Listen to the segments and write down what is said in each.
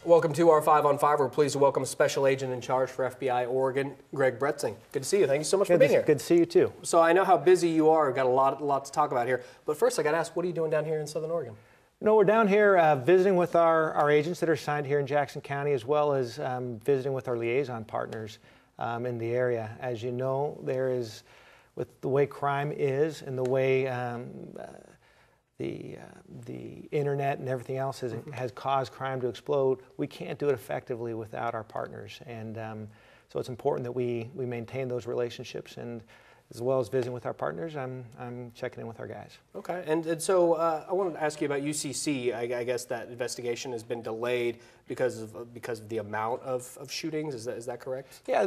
Welcome to our 5 on 5. We're pleased to welcome Special Agent in Charge for FBI Oregon, Greg Bretzing. Good to see you. Thank you so much for being here. Good to see you too. So I know how busy you are. We've got a lot to talk about here. But first, I got to ask, what are you doing down here in Southern Oregon? No, we're down here visiting with our agents that are assigned here in Jackson County, as well as visiting with our liaison partners in the area. As you know, there is, with the way crime is and the way the internet and everything else has caused crime to explode, we can't do it effectively without our partners. And so it's important that we maintain those relationships, and as well as visiting with our partners, I'm checking in with our guys. Okay, and so I wanted to ask you about UCC. I guess that investigation has been delayed because of the amount of shootings. Is that correct? Yeah.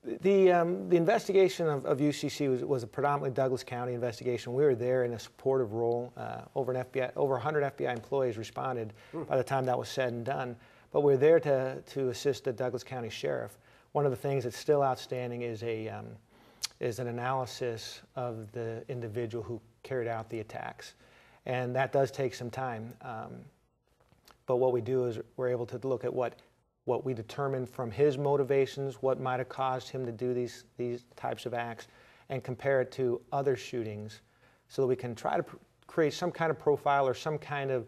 The investigation of UCC was a predominantly Douglas County investigation. We were there in a supportive role. Over 100 FBI employees responded by the time that was said and done. But we were there to assist the Douglas County Sheriff. One of the things that's still outstanding is an analysis of the individual who carried out the attacks. And that does take some time. But what we do is we're able to look at what we determined from his motivations, what might have caused him to do these types of acts, and compare it to other shootings so that we can try to create some kind of profile or some kind of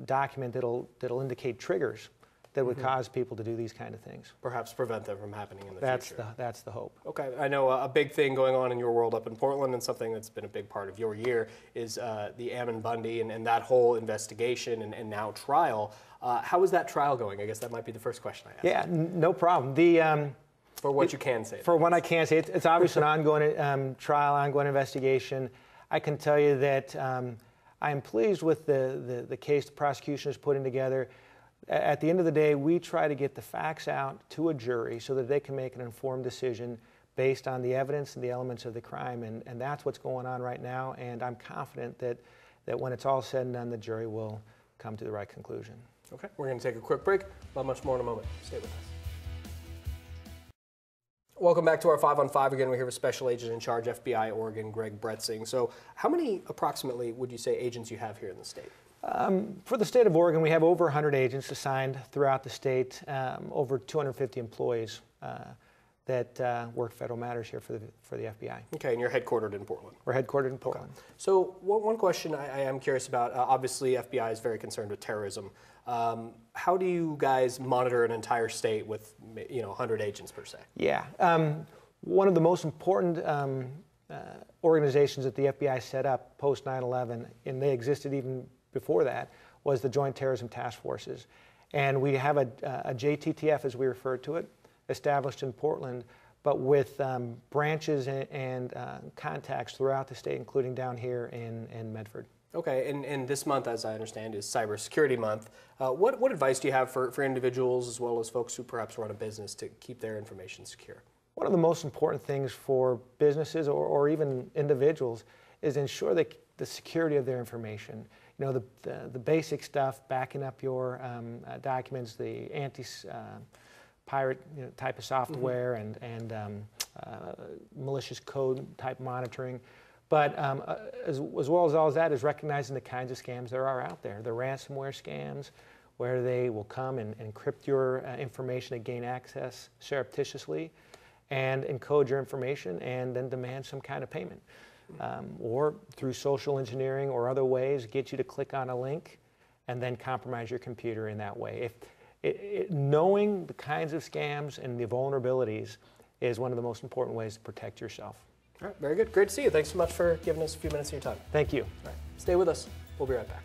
document that'll indicate triggers that would cause people to do these kind of things. Perhaps prevent them from happening in the future. That's the hope. Okay, I know a big thing going on in your world up in Portland, and something that's been a big part of your year is the Ammon Bundy and that whole investigation and now trial. How is that trial going? I guess that might be the first question I ask. Yeah, no problem. For what you can say. For what I can say, it's obviously an ongoing trial, ongoing investigation. I can tell you that I am pleased with the case the prosecution is putting together. At the end of the day, we try to get the facts out to a jury so that they can make an informed decision based on the evidence and the elements of the crime, and that's what's going on right now, and I'm confident that when it's all said and done, the jury will come to the right conclusion. Okay, we're going to take a quick break. Not much more in a moment. Stay with us. Welcome back to our 5 on 5. Again, we're here with Special Agent in Charge, FBI Oregon, Greg Bretzing. So how many approximately would you say agents you have here in the state? For the state of Oregon, we have over 100 agents assigned throughout the state, over 250 employees that work federal matters here for the FBI. Okay, and you're headquartered in Portland? We're headquartered in Portland. Okay. So one question I am curious about, obviously FBI is very concerned with terrorism. How do you guys monitor an entire state with 100 agents per se? Yeah, one of the most important organizations that the FBI set up post 9/11, and they existed even before that, was the Joint Terrorism Task Forces. And we have a JTTF, as we refer to it, established in Portland, but with branches and contacts throughout the state, including down here in Medford. Okay, and this month, as I understand, is Cybersecurity Month. What advice do you have for individuals as well as folks who perhaps run a business to keep their information secure? One of the most important things for businesses or even individuals is ensure the security of their information. You know, the basic stuff, backing up your documents, the anti-pirate type of software, and malicious code type monitoring. But as well as all of that is recognizing the kinds of scams there are out there. The ransomware scams, where they will come and encrypt your information to gain access surreptitiously and encode your information and then demand some kind of payment. Or through social engineering or other ways, get you to click on a link and then compromise your computer in that way. Knowing the kinds of scams and the vulnerabilities is one of the most important ways to protect yourself. All right, very good. Great to see you. Thanks so much for giving us a few minutes of your time. Thank you. All right, stay with us. We'll be right back.